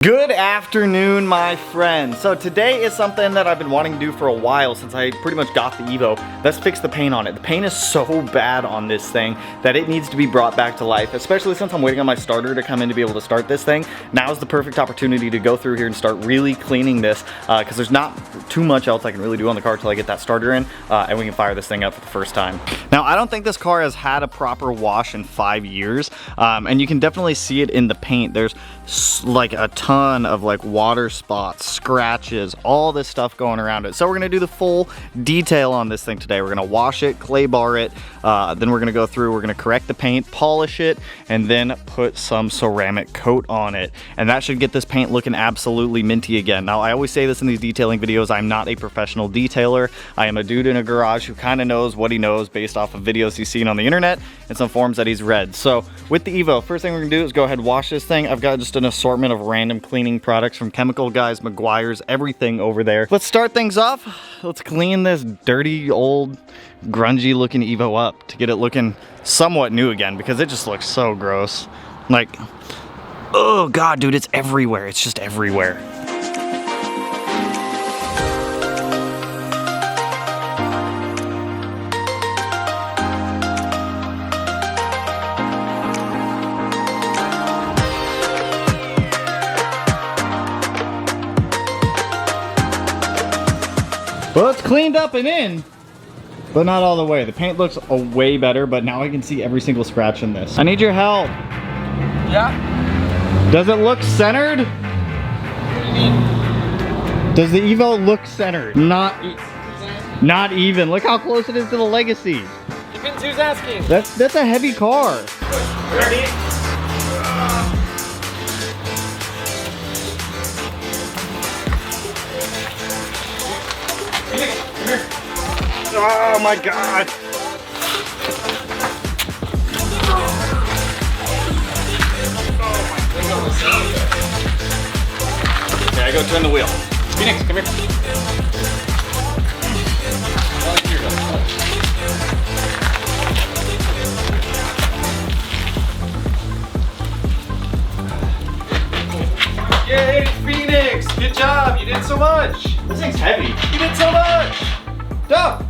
Good afternoon, my friends. So today is something that I've been wanting to do for a while since I pretty much got the Evo. Let's fix the paint on it. The paint is so bad on this thing that it needs to be brought back to life, especially since I'm waiting on my starter to come in to be able to start this thing. Now is the perfect opportunity to go through here and start really cleaning this because there's not too much else I can really do on the car till I get that starter in and we can fire this thing up for the first time. Now, I don't think this car has had a proper wash in 5 years and you can definitely see it in the paint. There's like a ton of like water spots, scratches, all this stuff going around it. So we're gonna do the full detail on this thing today. We're gonna wash it, clay bar it, then we're gonna go through, we're gonna correct the paint, polish it, and then put some ceramic coat on it. And that should get this paint looking absolutely minty again. Now, I always say this in these detailing videos, I'm not a professional detailer. I am a dude in a garage who kind of knows what he knows based off of videos he's seen on the internet and some forums that he's read. So with the Evo, first thing we're gonna do is go ahead and wash this thing. I've got just an assortment of random cleaning products from Chemical Guys, Meguiar's, everything over there. Let's start things off. Let's clean this dirty, old, grungy looking Evo up to get it looking somewhat new again because it just looks so gross. Like, oh God, dude, it's everywhere. It's just everywhere. Well, it's cleaned up and in, but not all the way. The paint looks way better, but now I can see every single scratch in this. I need your help. Yeah? Does it look centered? What do you mean? Does the Evo look centered? Not even. Look how close it is to the Legacy. Depends who's asking. That's a heavy car. Ready? Oh my God. Okay, I go turn the wheel. Phoenix, come here. Yay, Phoenix! Good job, you did so much! This thing's heavy. You did so much! Duh.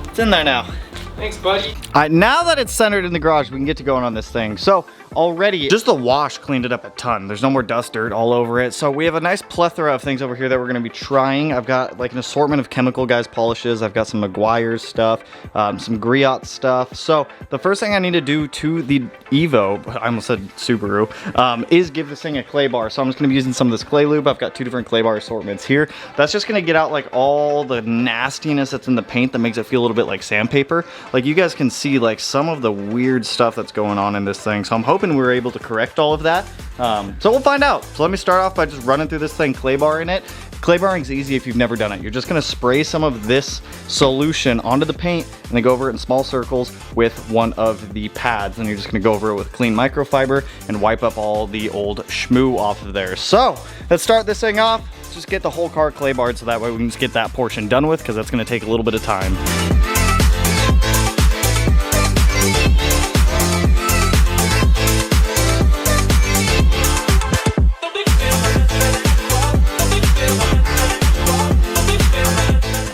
It's in there now. Thanks, buddy. All right, now that it's centered in the garage, we can get to going on this thing. So already, just the wash cleaned it up a ton. There's no more dust, dirt all over it. So we have a nice plethora of things over here that we're gonna be trying. I've got like an assortment of Chemical Guys polishes. I've got some Meguiar's stuff, some Griot stuff. So the first thing I need to do to the Evo, I almost said Subaru, is give this thing a clay bar. So I'm just gonna be using some of this clay lube. I've got 2 different clay bar assortments here. That's just gonna get out like all the nastiness that's in the paint that makes it feel a little bit like sandpaper. Like you guys can see like some of the weird stuff that's going on in this thing. So I'm hoping we're able to correct all of that. So we'll find out. So let me start off by just running through this thing, clay barring it. Clay barring is easy if you've never done it. You're just gonna spray some of this solution onto the paint and then go over it in small circles with one of the pads. And you're just gonna go over it with clean microfiber and wipe up all the old schmoo off of there. So let's start this thing off. Let's just get the whole car clay barred so that way we can just get that portion done with because that's gonna take a little bit of time.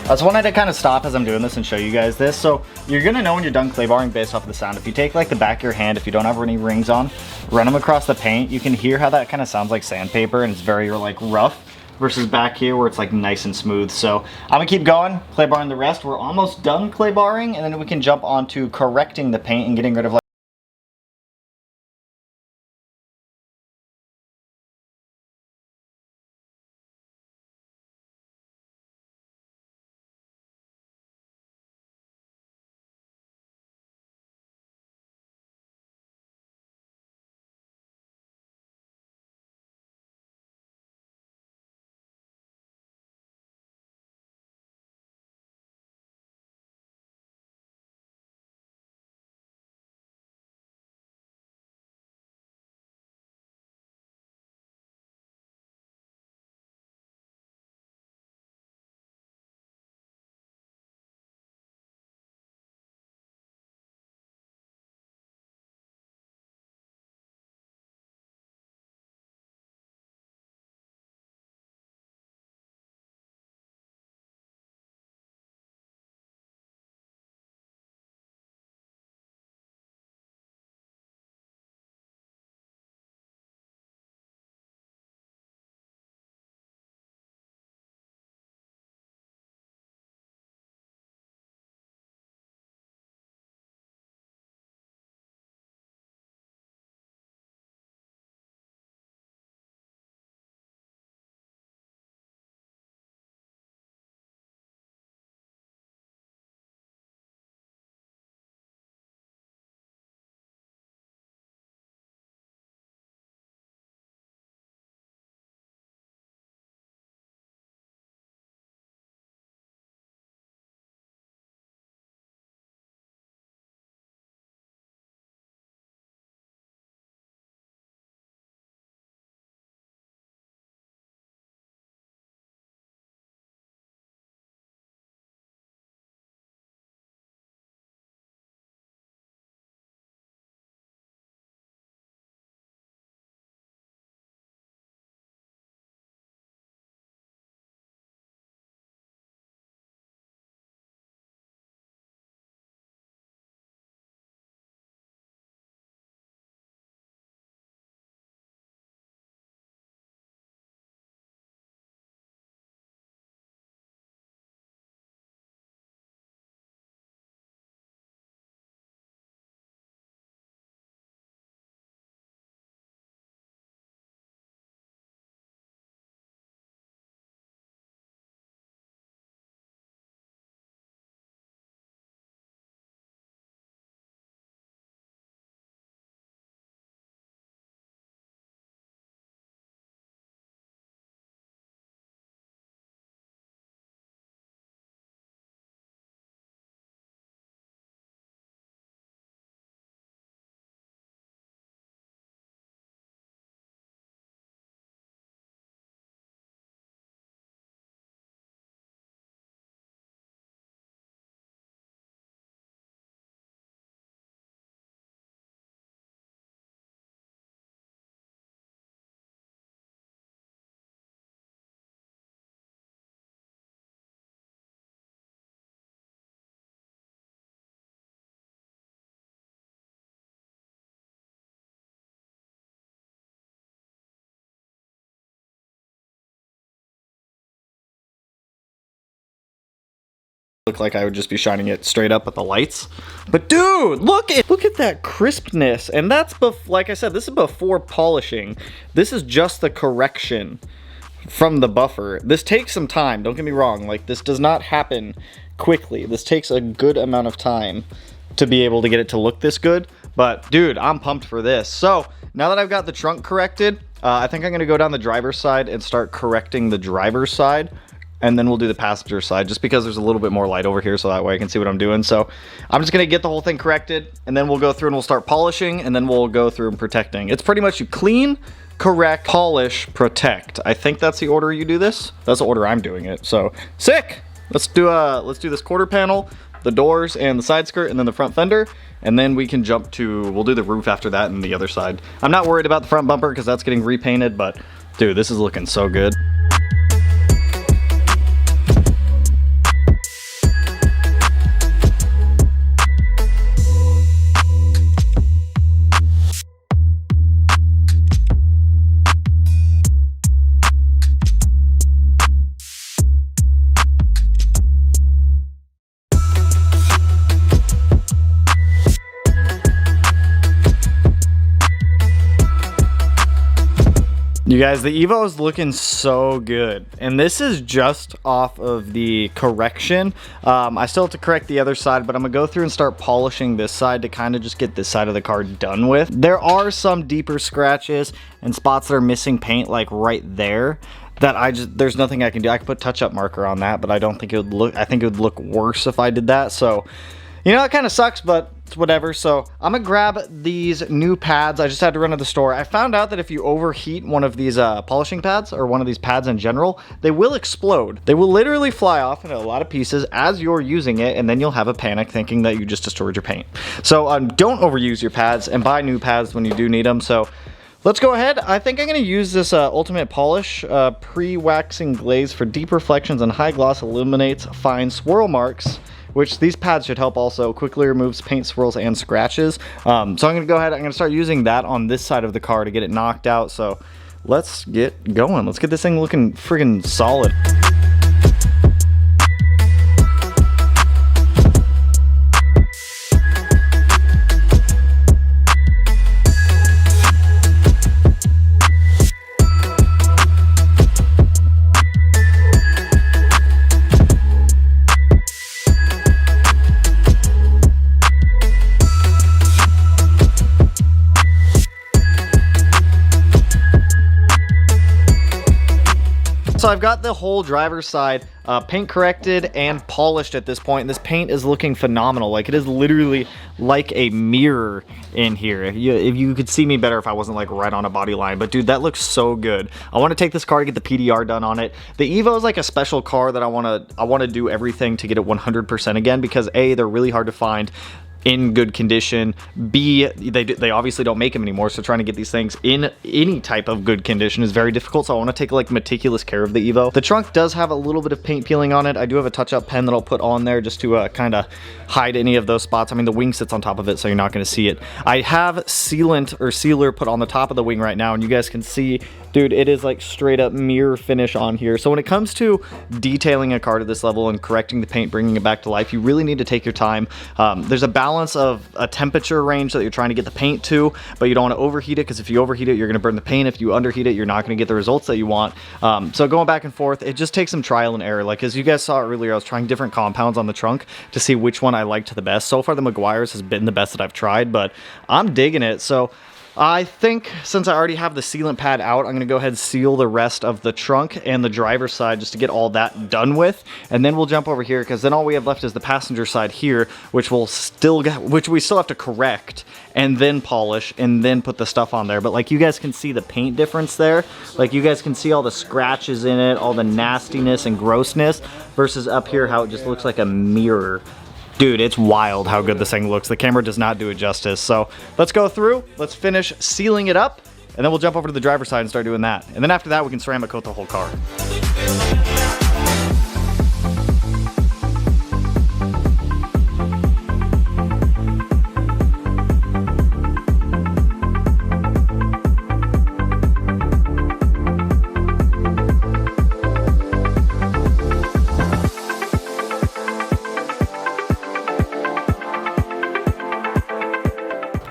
I just wanted to kind of stop as I'm doing this and show you guys this. So you're gonna know when you're done clay barring based off of the sound. If you take like the back of your hand, if you don't have any rings on, run them across the paint, you can hear how that kind of sounds like sandpaper and it's very like rough versus back here where it's like nice and smooth. So I'm gonna keep going, clay barring the rest. We're almost done clay barring and then we can jump on to correcting the paint and getting rid of like Look like I would just be shining it straight up at the lights. But dude, look at that crispness. And that's, like I said, this is before polishing. This is just the correction from the buffer. This takes some time, don't get me wrong. Like, this does not happen quickly. This takes a good amount of time to be able to get it to look this good. But dude, I'm pumped for this. So now that I've got the trunk corrected, I think I'm gonna go down the driver's side and start correcting the driver's side. And then we'll do the passenger side just because there's a little bit more light over here so that way I can see what I'm doing. So I'm just gonna get the whole thing corrected and then we'll go through and we'll start polishing and then we'll go through and protecting. It's pretty much you clean, correct, polish, protect. I think that's the order you do this. That's the order I'm doing it. So sick. Let's do this quarter panel, the doors and the side skirt and then the front fender. And then we can jump to, we'll do the roof after that and the other side. I'm not worried about the front bumper because that's getting repainted, but dude, this is looking so good. You guys, the Evo is looking so good. And this is just off of the correction. I still have to correct the other side, but I'm gonna go through and start polishing this side to kind of just get this side of the car done with. There are some deeper scratches and spots that are missing paint, like right there, that there's nothing I can do. I could put touch-up marker on that, but I don't think it would look, I think it would look worse if I did that. So, you know, it kind of sucks, but it's whatever. So I'm gonna grab these new pads. I just had to run to the store. I found out that if you overheat one of these polishing pads or one of these pads in general, they will explode. They will literally fly off into a lot of pieces as you're using it, and then you'll have a panic thinking that you just destroyed your paint. So don't overuse your pads and buy new pads when you do need them. So let's go ahead. I think I'm going to use this Ultimate Polish pre-waxing glaze for deep reflections and high gloss illuminates fine swirl marks, which these pads should help also. Quickly removes paint swirls and scratches. So I'm going to go ahead. I'm going to start using that on this side of the car to get it knocked out. So let's get going. Let's get this thing looking friggin' solid. So I've got the whole driver's side paint corrected and polished at this point. And this paint is looking phenomenal. Like, it is literally like a mirror in here. If you could see me better if I wasn't like right on a body line. But dude, that looks so good. I want to take this car to get the PDR done on it. The Evo is like a special car that I want to do everything to get it 100% again, because A, they're really hard to find in good condition. B, they obviously don't make them anymore, so trying to get these things in any type of good condition is very difficult. So I want to take like meticulous care of the Evo. The trunk does have a little bit of paint peeling on it. I do have a touch-up pen that I'll put on there just to kind of hide any of those spots. I mean, the wing sits on top of it, so you're not going to see it. I have sealant or sealer put on the top of the wing right now, and you guys can see, dude, it is like straight up mirror finish on here. So when it comes to detailing a car to this level and correcting the paint, bringing it back to life, you really need to take your time. There's a balance of a temperature range that you're trying to get the paint to, but you don't want to overheat it, because if you overheat it, you're going to burn the paint. If you underheat it, you're not going to get the results that you want. So going back and forth, it just takes some trial and error. Like, as you guys saw earlier, I was trying different compounds on the trunk to see which one I liked the best. So far, the Maguire's has been the best that I've tried, but I'm digging it. So I think since I already have the sealant pad out, I'm going to go ahead and seal the rest of the trunk and the driver's side just to get all that done with. And then we'll jump over here, because then all we have left is the passenger side here, which we still have to correct and then polish and then put the stuff on there. But like, you guys can see the paint difference there. Like, you guys can see all the scratches in it, all the nastiness and grossness, versus up here how it just looks like a mirror. Dude, it's wild how good this thing looks. The camera does not do it justice. So let's go through, let's finish sealing it up, and then we'll jump over to the driver's side and start doing that. And then after that, we can ceramic coat the whole car.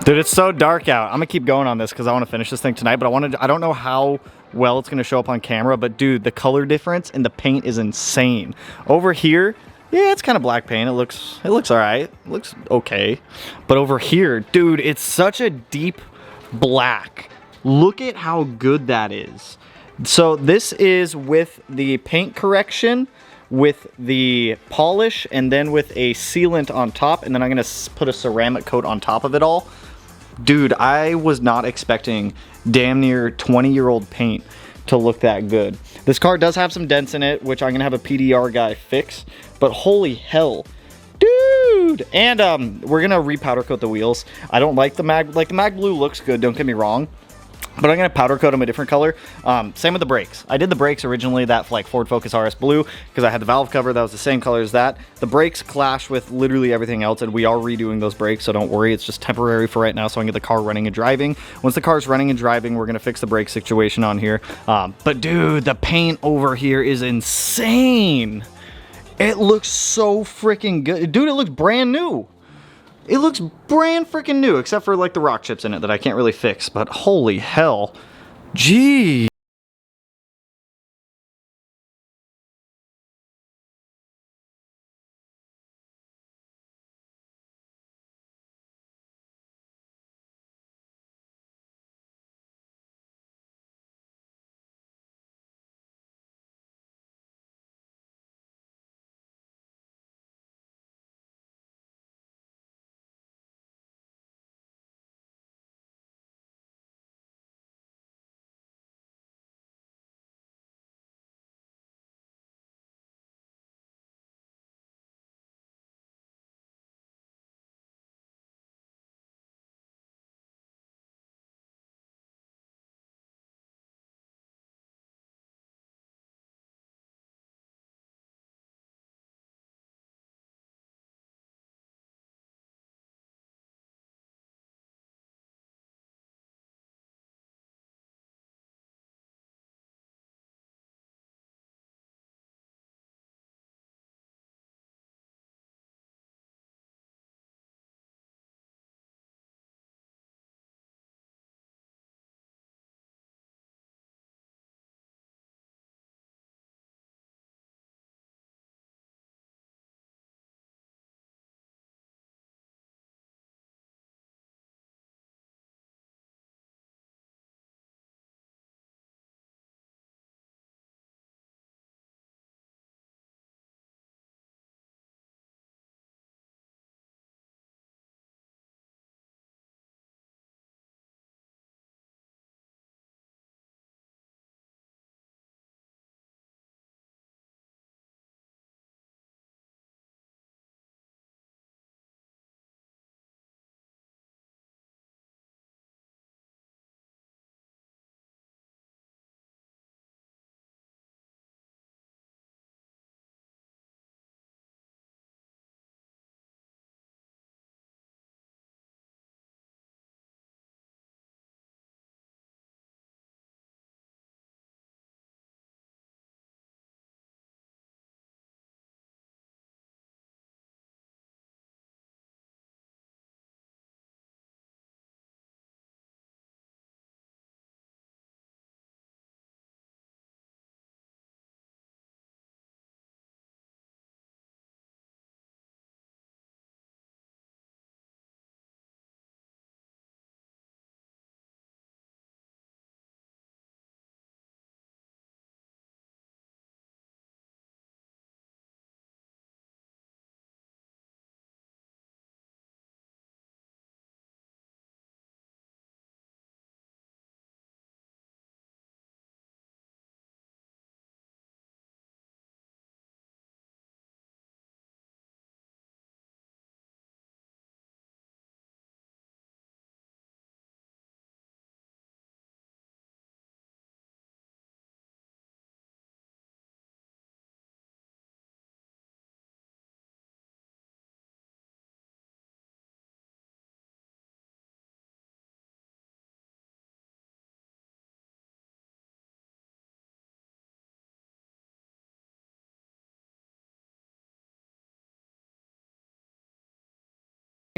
Dude, it's so dark out. I'm gonna keep going on this because I want to finish this thing tonight, but I don't know how well it's gonna show up on camera, but dude, the color difference in the paint is insane. Over here, yeah, it's kind of black paint. It looks all right. It looks okay. But over here, dude, it's such a deep black. Look at how good that is. So this is with the paint correction, with the polish, and then with a sealant on top, and then I'm gonna put a ceramic coat on top of it all. Dude, I was not expecting damn near 20-year-old paint to look that good. This car does have some dents in it, which I'm gonna have a PDR guy fix, but holy hell, dude! And we're gonna repowder coat the wheels. I don't like the mag blue looks good, don't get me wrong, but I'm gonna powder coat them a different color. Same with the brakes. I did the brakes originally that like Ford Focus RS blue because I had the valve cover that was the same color as that. The brakes clash with literally everything else, and we are redoing those brakes, so don't worry. It's just temporary for right now, so I can get the car running and driving. Once the car's running and driving, we're gonna fix the brake situation on here. But dude, the paint over here is insane. It looks so freaking good. Dude, it looks brand new. It looks brand freaking new, except for like the rock chips in it that I can't really fix, but holy hell. Gee.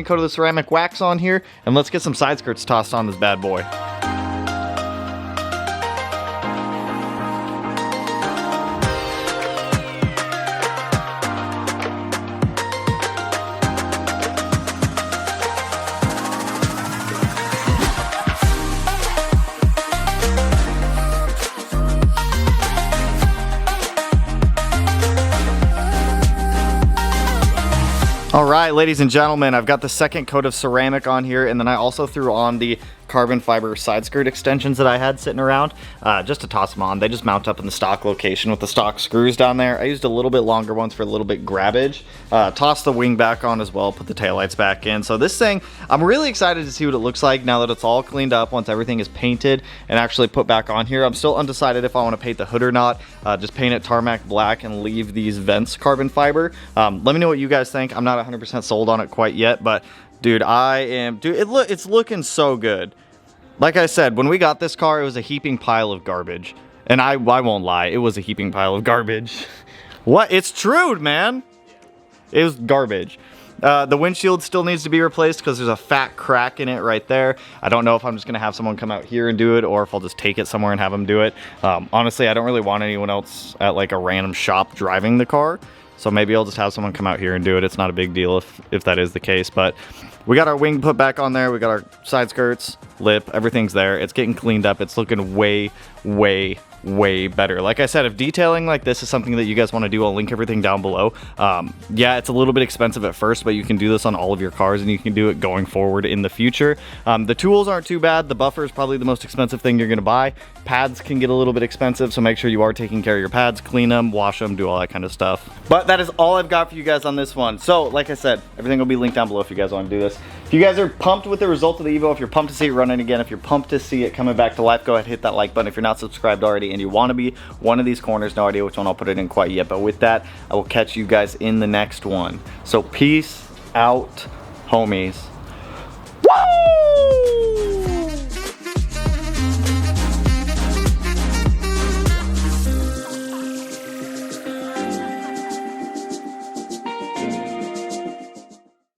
Coat of the ceramic wax on here, and let's get some side skirts tossed on this bad boy. All right, ladies and gentlemen, I've got the second coat of ceramic on here, and then I also threw on the carbon fiber side skirt extensions that I had sitting around just to toss them on. They just mount up in the stock location with the stock screws down there. I used a little bit longer ones for a little bit grabbage. Toss the wing back on as well, put the taillights back in. So this thing, I'm really excited to see what it looks like now that it's all cleaned up once everything is painted and actually put back on here. I'm still undecided if I want to paint the hood or not. Just paint it tarmac black and leave these vents carbon fiber. Let me know what you guys think. I'm not 100% sold on it quite yet, but dude, it's looking so good. Like I said, when we got this car, it was a heaping pile of garbage. And I won't lie, it was a heaping pile of garbage. What? It's true, man. It was garbage. The windshield still needs to be replaced because there's a fat crack in it right there. I don't know if I'm just going to have someone come out here and do it or if I'll just take it somewhere and have them do it. Honestly, I don't really want anyone else at like a random shop driving the car. So maybe I'll just have someone come out here and do it. It's not a big deal if that is the case. But we got our wing put back on there. We got our side skirts, lip, everything's there. It's getting cleaned up. It's looking way, way, way better. Like I said, if detailing like this is something that you guys want to do, I'll link everything down below. Yeah, it's a little bit expensive at first, but you can do this on all of your cars and you can do it going forward in the future. The tools aren't too bad. The buffer is probably the most expensive thing you're going to buy. Pads can get a little bit expensive, so make sure you are taking care of your pads, clean them, wash them, do all that kind of stuff. But that is all I've got for you guys on this one. So like I said, everything will be linked down below if you guys want to do this. If you guys are pumped with the result of the Evo, if you're pumped to see it running again, if you're pumped to see it coming back to life, go ahead and hit that like button. If you're not subscribed already and you want to be one of these corners, no idea which one I'll put it in quite yet, but with that, I will catch you guys in the next one. So peace out, homies.